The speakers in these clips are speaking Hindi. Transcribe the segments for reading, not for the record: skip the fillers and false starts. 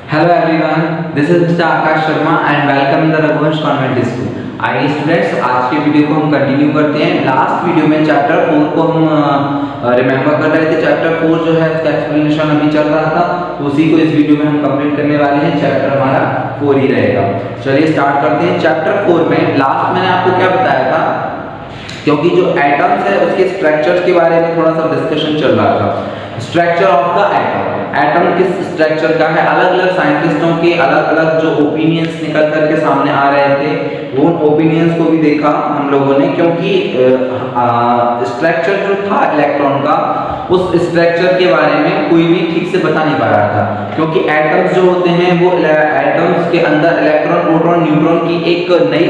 Hello everyone, this is Mr. Akash Sharma and welcome in the Raghuvansh Convent School. आइए स्टूडेंट्स, आज के वीडियो को हम कंटिन्यू करते हैं। लास्ट वीडियो में चैप्टर 4 को हम रिमेंबर कर रहे थे। चैप्टर 4 जो है उसका एक्सप्लेनेशन अभी चल रहा था, तो उसी को इस वीडियो में हम कंप्लीट करने वाले हैं। चैप्टर हमारा 4 ही रहेगा। चलिए स्टार्ट करते हैं। चैप्टर 4 में लास्ट मैंने आपको क्या बताया था, क्योंकि जो एटम्स है उसके स्ट्रक्चर्स के बारे में थोड़ा सा डिस्कशन चल रहा था। Structure of the atom, atom किस स्ट्रक्चर का है, अलग अलग साइंटिस्टों के अलग अलग जो ओपिनियंस निकल करके सामने आ रहे थे, वो ओपिनियंस को भी देखा हम लोगों ने। क्योंकि स्ट्रक्चर जो था इलेक्ट्रॉन का, उस स्ट्रक्चर के बारे में कोई भी ठीक से बता नहीं पा रहा था। क्योंकि एटम्स जो होते हैं वो एटम्स के अंदर इलेक्ट्रॉन प्रोटॉन न्यूट्रॉन की एक नई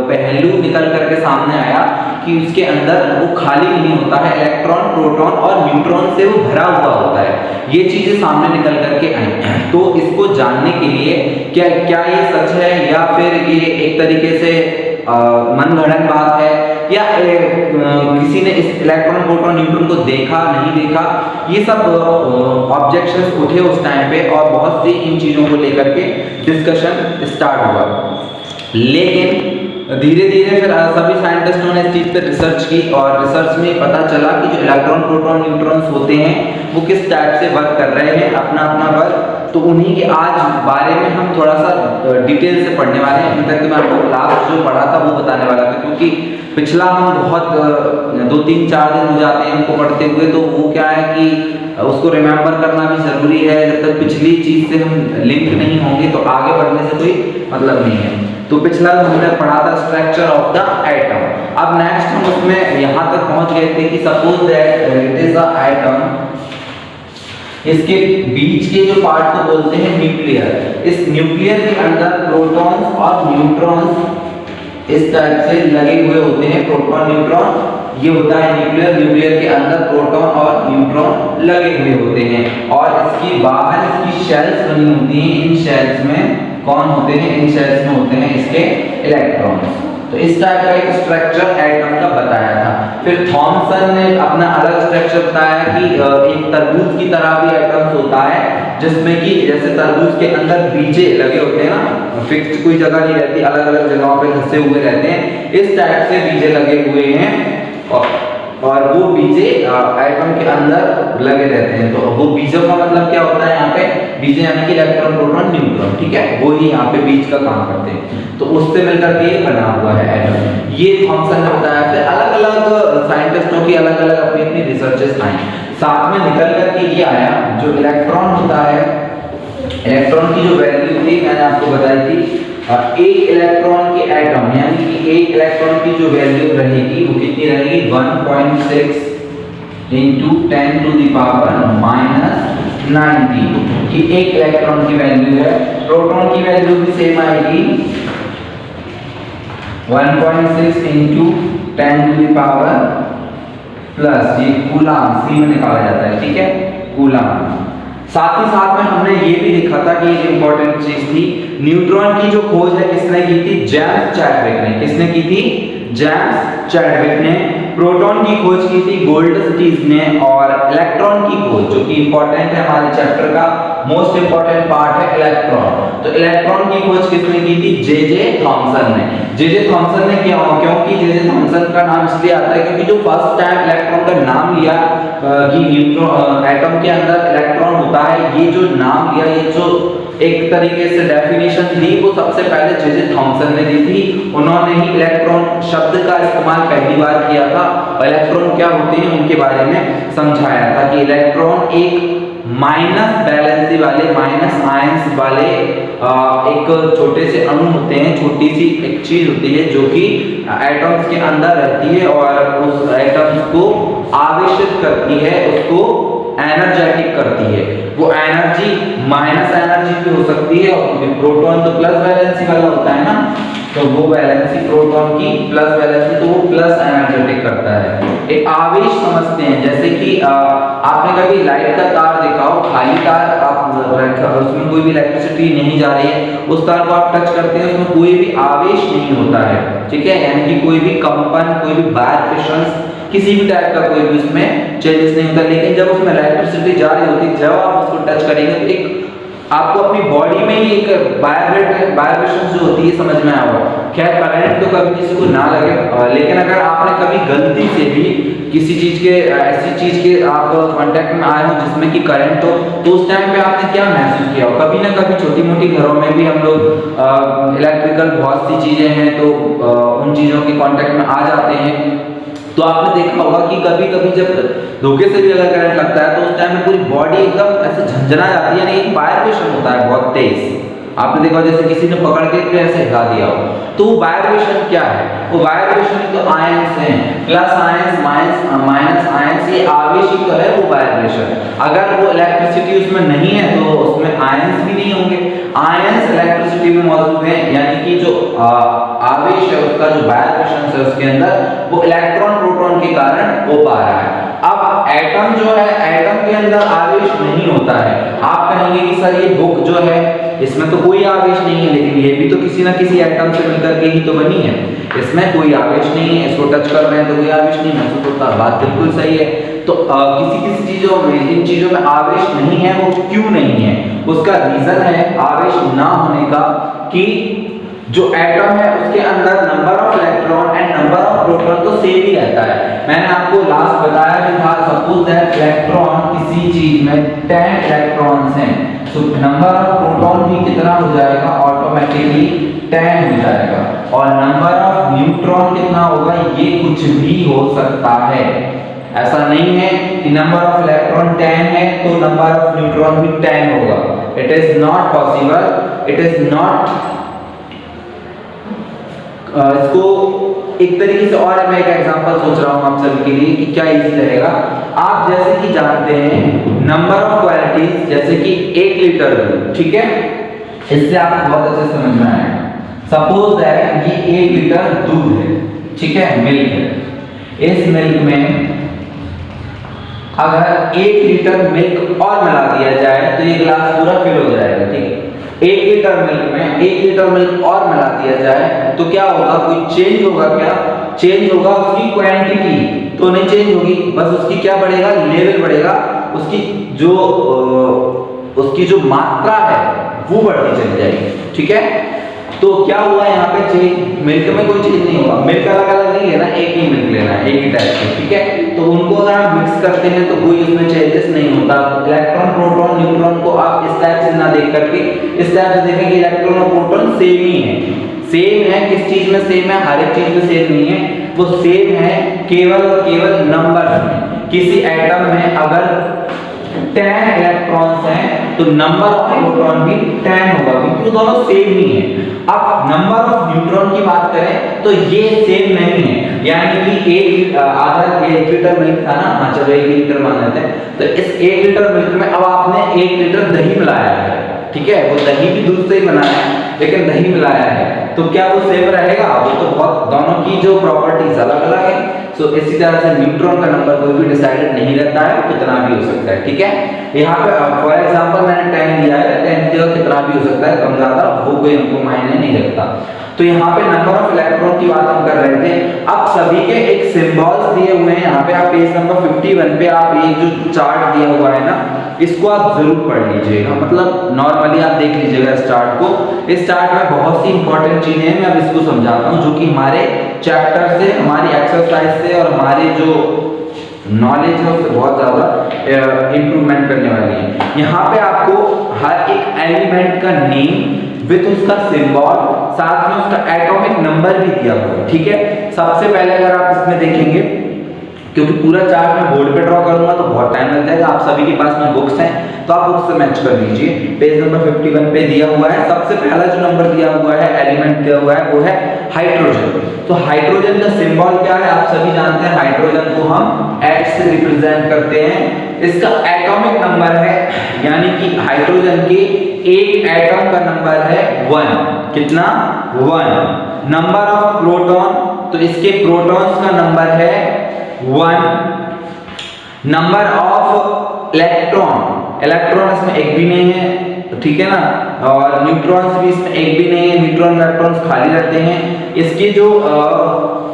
पहलू निकल करके सामने आया कि उसके अंदर वो खाली नहीं होता है, इलेक्ट्रॉन प्रोटॉन और न्यूट्रॉन से वो भरा हुआ होता है। ये चीजें सामने निकल करके आई। तो इसको जानने के लिए क्या क्या ये सच है या फिर ये एक तरीके से मनगढ़ंत बात है, या किसी ने इस इलेक्ट्रॉन प्रोटॉन न्यूट्रॉन को देखा नहीं देखा, ये सब ऑब्जेक्शंस उठे उस टाइम पे और बहुत सी इन चीजों को लेकर के डिस्कशन स्टार्ट हुआ। लेकिन धीरे धीरे फिर सभी साइंटिस्टों ने इस चीज पे रिसर्च की और रिसर्च में पता चला कि जो इलेक्ट्रॉन प्रोटॉन न्यूट्रॉन्स होते हैं वो किस टाइप से वर्क कर रहे हैं, अपना अपना वर्क। तो उन्हीं के आज बारे में हम थोड़ा सा डिटेल से पढ़ने वाले हैं। अभी तक मैं आपको लास्ट जो पढ़ा था वो बताने वाला था, क्योंकि पिछला हम बहुत 2-3-4 दिन हो जाते हैं हमको पढ़ते हुए, तो वो क्या है कि उसको रिमेंबर करना भी जरूरी है। जब तक पिछली चीज से हम लिंक नहीं होंगे तो आगे बढ़ने से कोई मतलब नहीं है। तो पिछला हमने पढ़ा था स्ट्रक्चर ऑफ द एटम। अब नेक्स्ट हम उसमें यहाँ तक पहुंच गए थे कि suppose that it is a atom, इसके बीच के जो पार्ट को बोलते हैं न्यूक्लियर। इस न्यूक्लियर के अंदर प्रोटॉन्स और न्यूट्रॉन्स इस टाइप से लगे हुए होते हैं। प्रोटॉन न्यूट्रॉन ये होता है न्यूक्लियर। न्यूक्लियर के अंदर प्रोटॉन और न्यूट्रॉन लगे हुए होते हैं और इसकी बाहर इसकी शेल्स बनी होती हैं। इन शेल्स में कौन होते हैं? इन शेल्स में होते हैं इसके इलेक्ट्रॉन्स। तो इस टाइप का एक स्ट्रक्चर एटम का बताया था। फिर थॉमसन ने अपना अलग स्ट्रक्चर बताया कि एक तरबूज की तरह भी एटम्स होता है, जिसमें कि जैसे तरबूज के अंदर बीजे लगे होते हैं ना, फिक्स्ड कोई जगह नहीं रहती, अलग अलग जगहों पे धंसे हुए रहते हैं। इस टाइप से बीजे लगे हुए हैं और वो बीजे एटम के अंदर लगे रहते हैं। तो वो बीजों का मतलब क्या होता है यहाँ पे? बीजे यानी कि इलेक्ट्रॉन प्रोटॉन न्यूट्रॉन, ठीक है, वो ही यहाँ पे बीज का काम करते हैं। तो उससे मिलकर के ये बना हुआ है एटम। ये थॉमसन ने बताया। फिर अलग अलग साइंटिस्टों की अलग अलग अपनी अपनी रिसर्चेस आई। साथ में निकल करके ये आया जो इलेक्ट्रॉन होता है, इलेक्ट्रॉन की जो वैल्यू थी मैंने आपको बताई थी। एक इलेक्ट्रॉन के एटम यानी कि एक इलेक्ट्रॉन की जो वैल्यू रहेगी वो कितनी रहेगी? 1.6 into 10 to the power -90 कि एक इलेक्ट्रॉन की वैल्यू है। प्रोटॉन की वैल्यू भी सेम आएगी, 1.6 into 10 to the power plus ये कूलाम, सी में निकाला जाता है, ठीक है, कूलाम। साथ ही साथ में हमने ये भी देखा था कि एक इंपॉर्टेंट चीज थी, न्यूट्रॉन की जो खोज है किसने की थी? जेम्स चैडविक ने। किसने की थी? जेम्स चैडविक ने। प्रोटॉन की खोज की थी गोल्डस्टीन ने। और इलेक्ट्रॉन की खोज, जो कि इंपॉर्टेंट है हमारे चैप्टर का मोस्ट इंपॉर्टेंट पार्ट है इलेक्ट्रॉन, तो इलेक्ट्रॉन की खोज किसने की थी? जे थॉमसन ने। जे थॉमसन ने किया, क्योंकि जे थॉमसन का नाम इसलिए आता है क्योंकि जो फर्स्ट टाइम इलेक्ट्रॉन का नाम लिया कि न्यूट्रॉन एटम के अंदर इलेक्ट्रॉन होता है, ये जो नाम लिया, ये जो एक तरीके से डेफिनेशन दी, वो सबसे पहले जे थॉमसन ने दी थी। उन्होंने ही इलेक्ट्रॉन शब्द का इस्तेमाल पहली बार किया था। इलेक्ट्रॉन क्या होते हैं उनके बारे में समझाया था कि इलेक्ट्रॉन एक माइनस वैलेंसी वाले, माइनस आयंस वाले एक छोटे से अणु होते हैं, छोटी सी एक चीज होती है जो कि एटम्स के अंदर रहती है और उस एटम्स को आवेशित करती है, उसको एनर्जेटिक करती है। वो एनर्जी माइनस एनर्जी भी हो सकती है, और प्रोटॉन तो प्लस वैलेंसी वाला होता है ना, तो वो वैलेंसी प्रोटॉन की प्लस वैलेंसी, तो वो प्लस एनर्जेटिक करता है। एक आवेश समझते हैं, जैसे कि आपने कभी लाइट का तार देखा हो, खाली तार, आप उसमें कोई भी इलेक्ट्रिसिटी नहीं जा रही है, उस तार को आप टच करते हैं, उसमें कोई भी आवेश नहीं होता है, ठीक है, यानी कि कोई भी कंपन, कोई भी वाइब्रेशंस, किसी भी टाइप का कोई भी उसमें चेंजेस नहीं होता। लेकिन जब उसमें इलेक्ट्रिसिटी जा रही होती है, जब आप उसको टच करेंगे तो एक आपको अपनी बॉडी में ही एक वाइब्रेशन जो होती है समझ में आया होगा। खैर करंट तो कभी किसी को ना लगे, लेकिन अगर आपने कभी गलती से भी किसी चीज के ऐसी चीज के आप कांटेक्ट में आए हो जिसमें कि करंट हो, तो उस टाइम पे आपने क्या महसूस किया हो? कभी ना कभी छोटी मोटी घरों में भी हम लोग इलेक्ट्रिकल बहुत सी चीजें हैं तो उन चीजों के कांटेक्ट में आ जाते हैं। तो आपने देखा होगा कि कभी कभी जब धोखे से भी अगर करंट लगता है तो उस टाइम में पूरी बॉडी एकदम ऐसे झंझना जाती है, यानी एक वाइब्रेशन होता है बहुत तेज। आपने देखा जैसे किसी ने पकड़ के ऐसे हिला दिया हो, तो वो वाइब्रेशन क्या है? वो वाइब्रेशन तो आयंस हैं, प्लस आयंस माइनस आयंस, ये आवेश ही तो है वो वाइब्रेशन। अगर वो इलेक्ट्रिसिटी उसमें नहीं है तो उसमें आयंस भी नहीं होंगे। आयंस इलेक्ट्रिसिटी में मौजूद हैं, यानी कि जो आवेश है उसका जो वाइब्रेशन है उसके अंदर वो इलेक्ट्रॉन प्रोटॉन के कारण हो पा रहा है। अब एटम जो है, एटम के अंदर आवेश नहीं होता है। आप कहेंगे कि सर ये बुक जो है इसमें तो कोई आवेश नहीं है, लेकिन ये भी तो किसी ना किसी एटम से मिलकर के ही तो बनी है, इसमें कोई आवेश नहीं है, इसको टच कर रहे हैं तो कोई आवेश नहीं महसूस होता। बात बिल्कुल सही है। तो किसी चीजों में, इन चीजों में आवेश नहीं है, वो क्यों नहीं है? उसका रीजन है आवेश ना होने का कि जो एटम है उसके अंदर number of electron and number of proton तो सेम ही रहता है। मैंने आपको लास्ट बताया कि था सपोज दैट इलेक्ट्रॉन किसी चीज में 10 इलेक्ट्रॉन्स हैं, तो नंबर ऑफ प्रोटॉन भी कितना हो जाएगा? ऑटोमेटिकली 10 हो जाएगा। और नंबर ऑफ न्यूट्रॉन कितना होगा? ये कुछ भी हो सकता है। ऐसा नहीं है कि नंबर ऑफ इलेक्ट्रॉन 10 है तो नंबर ऑफ न्यूट्रॉन भी 10 होगा। It is not possible, it is not. इसको एक तरीके से और मैं एक एग्जांपल सोच रहा हूं आप सभी के लिए कि क्या इजी रहेगा। आप जैसे कि जानते हैं नंबर ऑफ क्वालिटीज, जैसे कि 1 लीटर दूध, ठीक है, इससे आपको बहुत अच्छे समझ में आएगा। सपोज दैट ये 1 लीटर दूध है, ठीक है, मिल्क है। इस मिल्क में अगर 1 लीटर मिल्क और मिला दिया जाए तो ये गिलास पूरा फिल हो जाएगा, ठीक है। 1 लीटर मिल्क में 1 लीटर मिल्क और मिला दिया जाए तो क्या होगा? कोई चेंज होगा क्या? चेंज होगा उसकी क्वांटिटी तो नहीं चेंज होगी, बस उसकी क्या बढ़ेगा? लेवल बढ़ेगा, उसकी जो मात्रा है वो बढ़ती चली जाएगी, ठीक है। तो क्या हुआ यहाँ पे? चेंज, मिल्क में कोई चेंज नहीं होगा। मिल्क अलग अलग नहीं लेना, एक ही मिल्क लेना है, एक ही टाइप का, ठीक है। तो उनको अगर आप मिक्स करते हैं तो कोई उसमें चेंजेस नहीं होता। इलेक्ट्रॉन प्रोटॉन न्यूट्रॉन को आप इस टाइप से ना देख करके इस टाइप से देखें कि इलेक्ट्रॉन और प्रोटॉन सेम ही है। सेम है किस चीज में सेम है? हर एक चीज में सेम नहीं है, वो सेम है केवल और केवल नंबर में। किसी एटम में अगर 10 इलेक्ट्रॉन्स हैं तो नंबर ऑफ प्रोटॉन भी 10 होगा, क्योंकि दोनों सेम ही है। अब नंबर ऑफ न्यूट्रॉन की बात करें तो ये सेम नहीं है, यानी कि आधा 1 लीटर मिल्क था ना, हाँ चलो 1 लीटर मान लेते हैं, तो इस 1 लीटर मिल्क में अब आपने 1 लीटर दही मिलाया है, ठीक है। वो दही भी दूध से ही बना है लेकिन दही मिलाया है, तो क्या वो सेम रहेगा? वो तो बहुत, दोनों की जो प्रॉपर्टीज अलग अलग है। सो इसी तरह से न्यूट्रॉन का नंबर कोई भी डिसाइडेड नहीं रहता है, वो कितना भी हो सकता है, ठीक है। यहाँ पे फॉर एग्जांपल मैंने 10 दिया है, 10 की जगह कितना भी हो सकता है, कम ज्यादा, वो कोई हमको मायने नहीं रखता। तो यहाँ पे नंबर ऑफ इलेक्ट्रॉन की बात हम कर रहे थे। अब सभी के एक सिंबल्स दिए हुए हैं। यहाँ पे आप पेज नंबर 51 पे आप ये जो चार्ट दिया हुआ है ना, इसको आप जरूर पढ़ लीजिएगा, मतलब नॉर्मली आप देख लीजिएगा इस चार्ट को। इस चार्ट में बहुत सी इंपॉर्टेंट चीजें हैं, मैं अब इसको समझाता हूँ, जो कि हमारे चैप्टर से, हमारी एक्सरसाइज से और हमारे जो नॉलेज है उससे बहुत ज्यादा इंप्रूवमेंट करने वाली है। यहाँ पे आपको हर एक एलिमेंट का नेम विद उसका सिंबल, साथ में उसका एटॉमिक नंबर भी दिया हुआ है, ठीक है। सबसे पहले अगर आप इसमें देखेंगे, क्योंकि पूरा चार्ट मैं बोर्ड पे ड्रॉ करूंगा तो बहुत टाइम लग जाएगा, आप सभी के पास में बुक्स हैं तो आप बुक्स से मैच कर लीजिए। पेज नंबर 51 पे दिया हुआ है, सबसे पहला जो नंबर दिया हुआ है, एलिमेंट दिया हुआ है, वो है हाइड्रोजन। तो हाइड्रोजन का सिंबल क्या है? आप सभी जानते हैं, हाइड्रोजन को हम H से रिप्रेजेंट करते हैं। इसका एटॉमिक नंबर है, यानी कि हाइड्रोजन के एक एटम का नंबर है 1। कितना? 1। नंबर ऑफ प्रोटॉन, तो इसके प्रोटॉन्स का नंबर है 1। नंबर ऑफ इलेक्ट्रॉन, इलेक्ट्रॉन इसमें एक भी नहीं है, ठीक है ना। और न्यूट्रॉन्स भी इसमें एक भी नहीं है, न्यूट्रॉन इलेक्ट्रॉन्स खाली रहते हैं। इसकी जो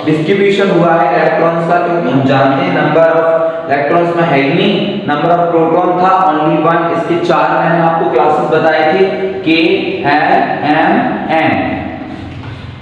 डिस्ट्रीब्यूशन हुआ है इलेक्ट्रॉन्स का, क्योंकि हम जानते हैं नंबर ऑफ इलेक्ट्रॉन्स में है ही नहीं, नंबर ऑफ प्रोटॉन था ओनली 1। इसके 4 मैंने आपको क्लासेस बताए थे, K L M N,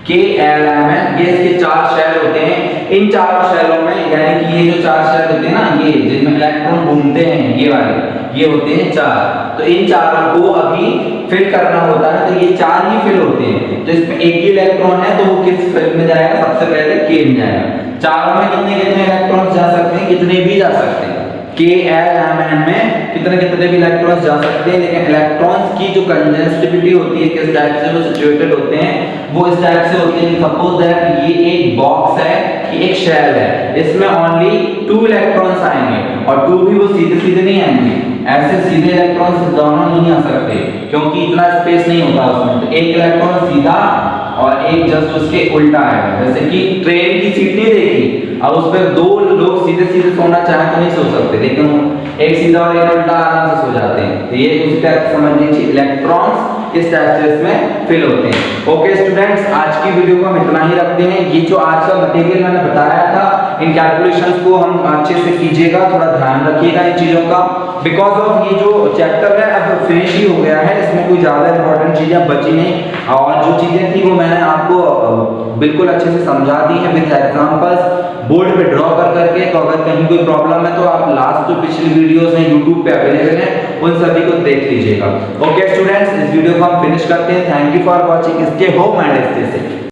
K L M N, ये इसके 4 शेल होते हैं। इन चारों शेलों में, यानी कि ये जो 4 शेल होते हैं ना, ये जिनमें इलेक्ट्रॉन घूमते हैं, ये वाले, ये होते हैं 4। तो इन चारों को अभी फिल करना होता है, तो ये 4 ही फिल होते हैं। तो इसमें एक ही इलेक्ट्रॉन है, तो वो किस फिल में जाएगा, सबसे पहले K में जाएगा। चारों में कितने कितने इलेक्ट्रॉन्स जा सकते हैं, कितने भी जा सकते हैं। K L M N में कितने कितने भी इलेक्ट्रॉन्स जा सकते हैं, लेकिन इलेक्ट्रॉन्स की जो कंजस्टिविटी होती है, किस टाइप से वो सिचुएटेड होते हैं, वो इस टाइप से होते हैं। सपोज दैट ये एक बॉक्स है, ये एक शेल है, इसमें ओनली 2 इलेक्ट्रॉन्स आएंगे, और 2 भी वो सीधे सीधे नहीं आएंगे, ऐसे सीधे इलेक्ट्रॉन्स दोनों नहीं आ सकते, क्योंकि इतना स्पेस नहीं होता उसमें। तो एक इलेक्ट्रॉन सीधा और एक जस्ट उसके उल्टा है। जैसे कि ट्रेन की सीट नहीं देखी, अब उस पर 2 लोग सीधे सीधे सोना चाहे तो नहीं सो सकते, लेकिन एक सीधा और एक उल्टा आराम से सो जाते हैं। तो ये उसी टाइप से समझ लीजिए, इलेक्ट्रॉन्स इस टाइप से इसमें फिल होते हैं। ओके स्टूडेंट्स, आज की वीडियो को हम इतना ही रखते हैं। ये जो आज का मटेरियल मैंने बताया था, इन कैलकुलेशंस को हम अच्छे से कीजिएगा, थोड़ा ध्यान रखिएगा इन चीजों का। बिकॉज ऑफ ये जो चैप्टर है अब फिनिश ही हो गया है, इसमें कोई ज्यादा इंपॉर्टेंट चीजें बची नहीं, और जो चीजें थी वो मैंने आपको बिल्कुल अच्छे से समझा दी है विद एग्जांपल्स, बोर्ड पे ड्रॉ कर करके। तो अगर कहीं कोई प्रॉब्लम है तो आप लास्ट जो पिछली वीडियोस हैं यूट्यूब पे अवेलेबल हैं, उन सभी को देख लीजिएगा। ओके स्टूडेंट्स, इस वीडियो को हम फिनिश करते हैं। Thank you for watching. Stay home and stay safe.